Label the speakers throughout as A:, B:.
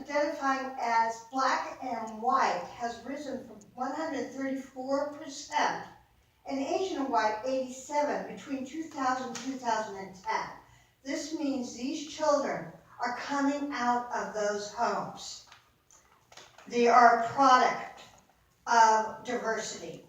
A: identifying as black and white has risen from 134%, and Asian and white 87 between 2000 and 2010. This means these children are coming out of those homes. They are a product of diversity,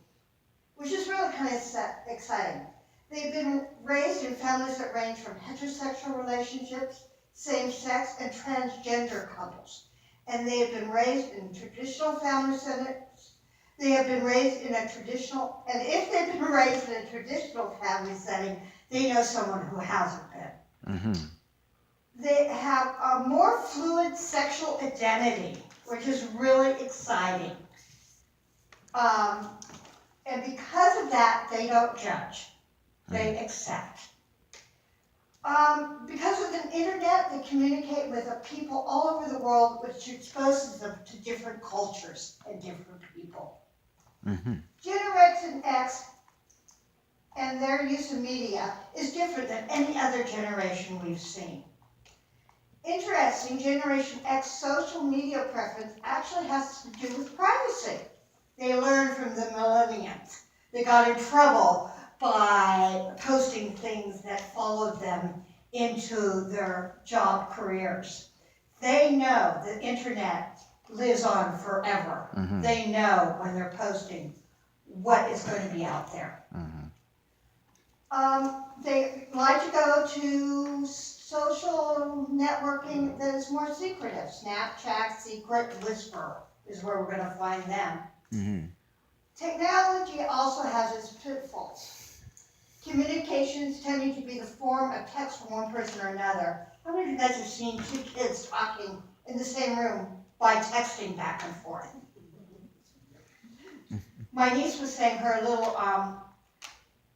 A: which is really kind of exciting. They've been raised in families that range from heterosexual relationships, same-sex, and transgender couples. And they have been raised in traditional family settings. They have been raised in a traditional, and if they've been raised in a traditional family setting, they know someone who hasn't been. Mm-hmm. They have a more fluid sexual identity, which is really exciting. And because of that, they don't judge. They accept. Because of the internet, they communicate with people all over the world, which exposes them to different cultures and different people. Mm-hmm. Generation X and their use of media is different than any other generation we've seen. Interesting, Generation X social media preference actually has to do with privacy. They learned from the millennials. They got in trouble by posting things that followed them into their job careers. They know the internet lives on forever. Mm-hmm. They know when they're posting what is going to be out there. Mm-hmm. They like to go to social networking that is more secretive. Snapchat, Secret, Whisper is where we're going to find them. Mm-hmm. Technology also has its pitfalls. Communications tending to be the form of text from one person or another. How many of you guys have seen two kids talking in the same room by texting back and forth? My niece was saying her little,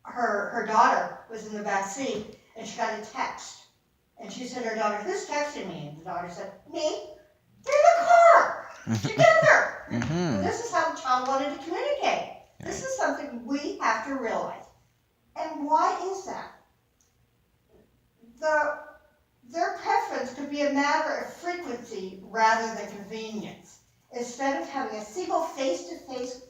A: her daughter was in the back seat and she got a text. And she said to her daughter, "Who's texting me?" And the daughter said, "Me." "They're in the car, together." Mm-hmm. This is how the child wanted to communicate. This is something we have to realize. And why is that? Their preference could be a matter of frequency rather than convenience. Instead of having a single face-to-face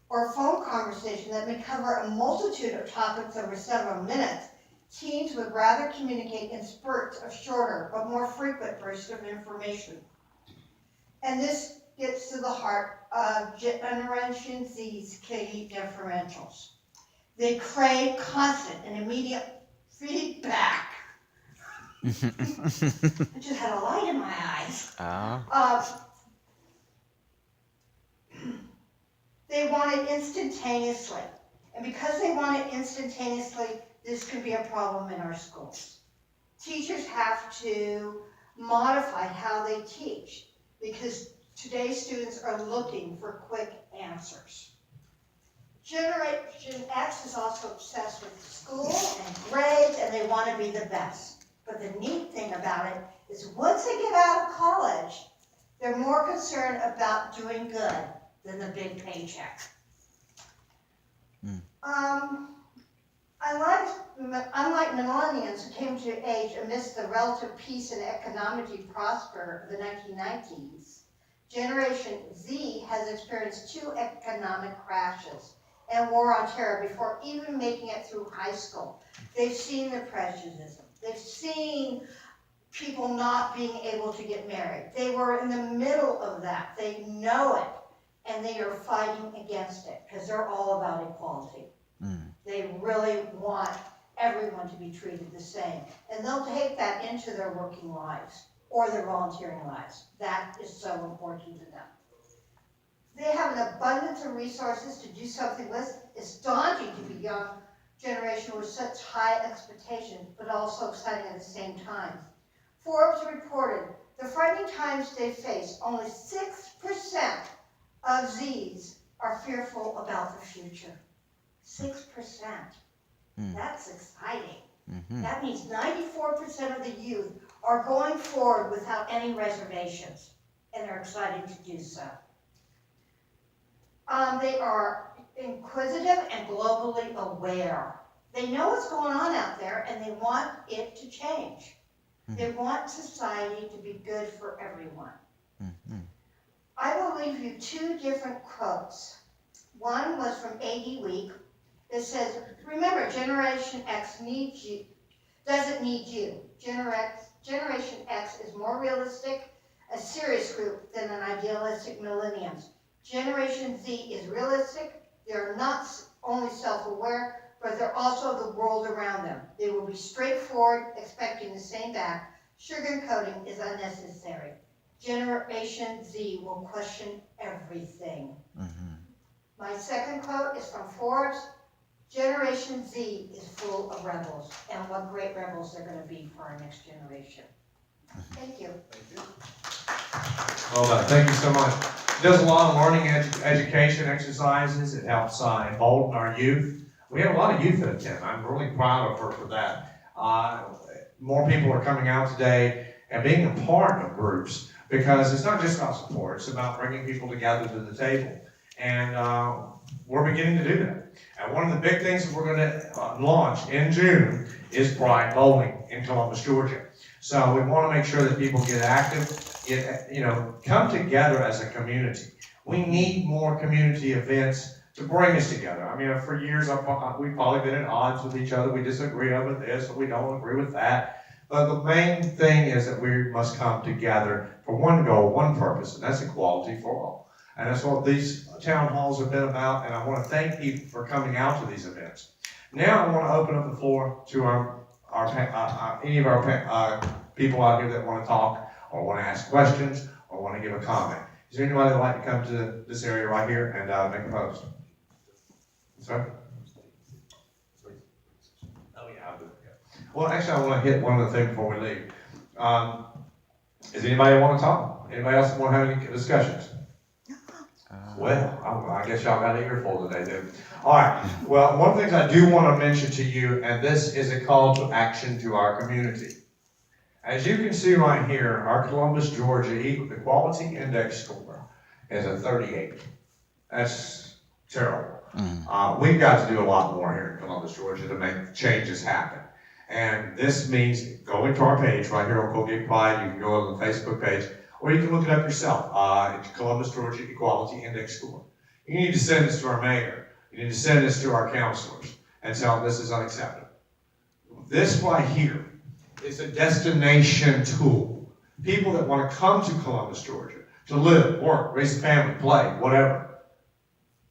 A: or phone conversation that may cover a multitude of topics over several minutes, teens would rather communicate in spurts of shorter but more frequent bursts of information. And this gets to the heart of Generation Z's key differentials. They crave constant and immediate feedback. I just had a light in my eyes. They want it instantaneously. And because they want it instantaneously, this can be a problem in our schools. Teachers have to modify how they teach because today's students are looking for quick answers. Generation X is also obsessed with school and grades, and they want to be the best. But the neat thing about it is once they get out of college, they're more concerned about doing good than the big paycheck. Unlike millennials who came to age amidst the relative peace and economic prosper of the 1990s, Generation Z has experienced 2 economic crashes and war on terror before even making it through high school. They've seen the prejudice. They've seen people not being able to get married. They were in the middle of that. They know it, and they are fighting against it because they're all about equality. They really want everyone to be treated the same. And they'll take that into their working lives or their volunteering lives. That is so important to them. They have an abundance of resources to do something with. It's daunting to be a young generation with such high expectations, but also exciting at the same time. Forbes reported the frightening times they face, only 6% of Zs are fearful about the future. 6%. That's exciting. Mm-hmm. That means 94% of the youth are going forward without any reservations, and they're excited to do so. They are inquisitive and globally aware. They know what's going on out there, and they want it to change. Mm-hmm. They want society to be good for everyone. Mm-hmm. to leave you two different quotes. One was from AD Week. It says, remember, Generation X needs you, doesn't need you. Generation X is more realistic, a serious group than an idealistic millenniums. Generation Z is realistic. They're not only self-aware, but they're also the world around them. They will be straightforward, expecting the same back. Sugarcoating is unnecessary. Generation Z will question everything. My second quote is from Forbes. Generation Z is full of rebels, and what great rebels they're going to be for our next generation. Thank you.
B: Well done. Thank you so much. It does a lot of learning education exercises. It helps embolden our youth. We have a lot of youth that attend. I'm really proud of her for that. More people are coming out today and being a part of groups, because it's not just about support. It's about bringing people together to the table. And we're beginning to do that. And one of the big things that we're going to launch in June is Pride Bowling in Columbus, Georgia. So we want to make sure that people get active, come together as a community. We need more community events to bring us together. I mean, for years we've probably been at odds with each other. We disagree over this, or we don't agree with that. But the main thing is that we must come together for one goal, one purpose, and that's equality for all. And that's what these town halls have been about, and I want to thank you for coming out to these events. Now I want to open up the floor to any of our people out here that want to talk, or want to ask questions, or want to give a comment. Is there anybody that would like to come to this area right here and make a post? Sir? Oh yeah, I'll do it. Well, actually, I want to hit one other thing before we leave. Does anybody want to talk? Anybody else want to have any discussions? Well, I guess y'all got an earful today, then. All right. Well, one of the things I do want to mention to you, and this is a call to action to our community. As you can see right here, our Columbus, Georgia Equality Index score is a 38. That's terrible. We've got to do a lot more here in Columbus, Georgia to make changes happen. And this means going to our page right here on Colgate Pride. You can go on the Facebook page, or you can look it up yourself. It's Columbus, Georgia Equality Index score. You need to send this to our mayor. You need to send this to our councilors and tell them this is unacceptable. This right here is a destination tool. People that want to come to Columbus, Georgia, to live, work, raise a family, play, whatever.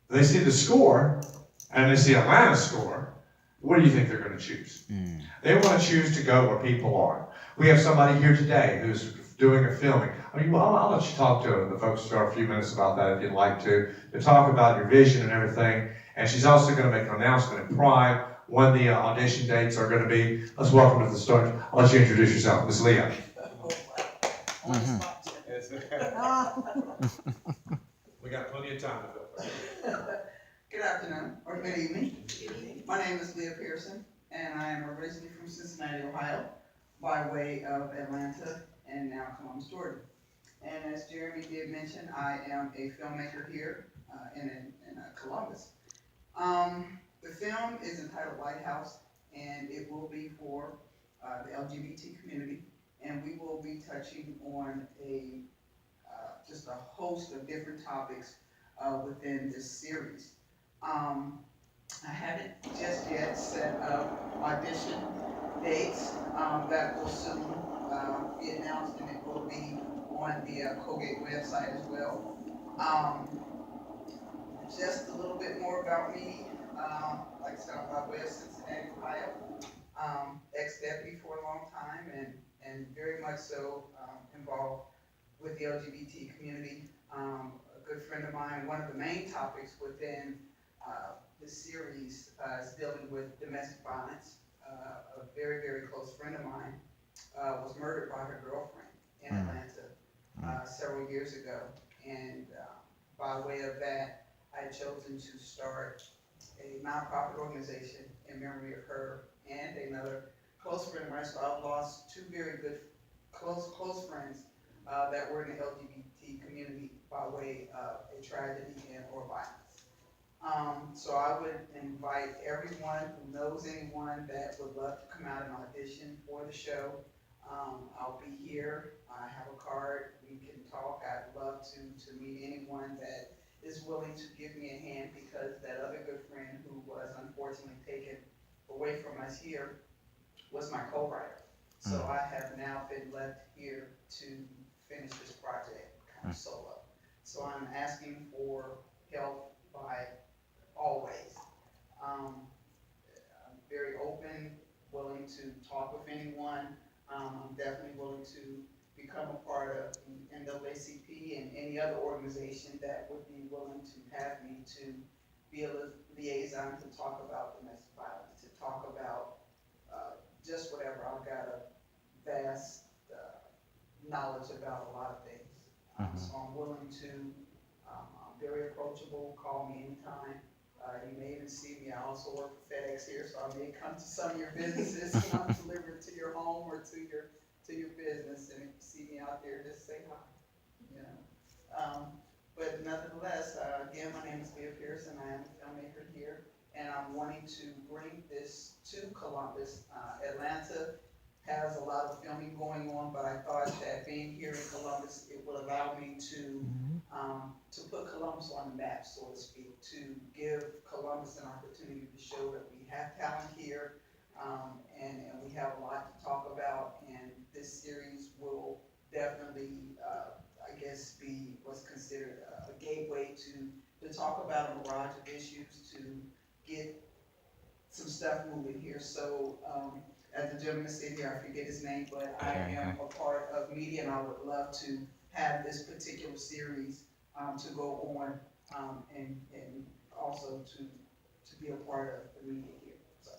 B: They see the score, and they see Atlanta's score. What do you think they're going to choose? They want to choose to go where people are. We have somebody here today who's doing a filming. I mean, well, I'll let you talk to the folks for a few minutes about that if you'd like to talk about your vision and everything. And she's also going to make an announcement at Pride when the audition dates are going to be. Let's welcome to the start. I'll let you introduce yourself, Miss Leah. We got plenty of time to fill.
C: Good afternoon, or good evening. My name is Leah Pearson, and I am originally from Cincinnati, Ohio, by way of Atlanta and now Columbus, Georgia. And as Jeremy did mention, I am a filmmaker here in Columbus. The film is entitled Lighthouse, and it will be for the LGBT community, and we will be touching on just a host of different topics within this series. I haven't just yet set up audition dates that will soon be announced, and it will be on the Colgate website as well. Just a little bit more about me. Like I said, I'm by way of Cincinnati, Ohio. Ex-deputy for a long time, and very much so involved with the LGBT community. A good friend of mine, one of the main topics within the series is dealing with domestic violence. A very, very close friend of mine was murdered by her girlfriend in Atlanta several years ago. And by way of that, I had chosen to start a nonprofit organization in memory of her and another close friend of mine. So I've lost two very good close friends that were in the LGBT community by way of a tragedy and or violence. So I would invite everyone who knows anyone that would love to come out and audition for the show. I'll be here. I have a card. We can talk. I'd love to meet anyone willing to give me a hand because that other good friend who was unfortunately taken away from us here was my co-writer. So I have now been left here to finish this project kind of solo. So I'm asking for help by always. I'm very open, willing to talk with anyone. I'm definitely willing to become a part of the NAACP and any other organization that would be willing to have me to be a liaison to talk about domestic violence, to talk about just whatever. I've got a vast knowledge about a lot of things. So I'm willing to, I'm very approachable, call me anytime. You may even see me, I also work for FedEx here, so I may come to some of your businesses and I'll deliver it to your home or to your business, and if you see me out there, just say hi, you know. But nonetheless, again, my name is Leah Pearson, I am a filmmaker here, and I'm wanting to bring this to Columbus. Atlanta has a lot of filming going on, but I thought that being here in Columbus, it would allow me to put Columbus on the map, so to speak, to give Columbus an opportunity to show that we have talent here, and we have a lot to talk about, and this series will definitely, I guess, be what's considered a gateway to talk about a mirage of issues, to get some stuff moving here. So, as the gentleman said here, I forget his name, but I am a part of media, and I would love to have this particular series to go on, and also to be a part of the media here. So,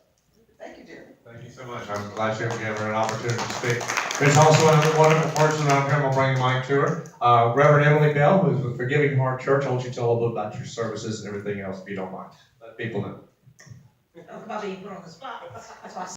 C: thank you, Jeremy.
B: Thank you so much. I'm glad you gave her an opportunity to speak. There's also another wonderful person out here. I'm going to bring the mic to her. Reverend Emily Bell, who's with Forgiving Heart Church. I want you to tell a little bit about your services and everything else, if you don't mind. Let people know.
D: I'm about to be put on the spot. That's why I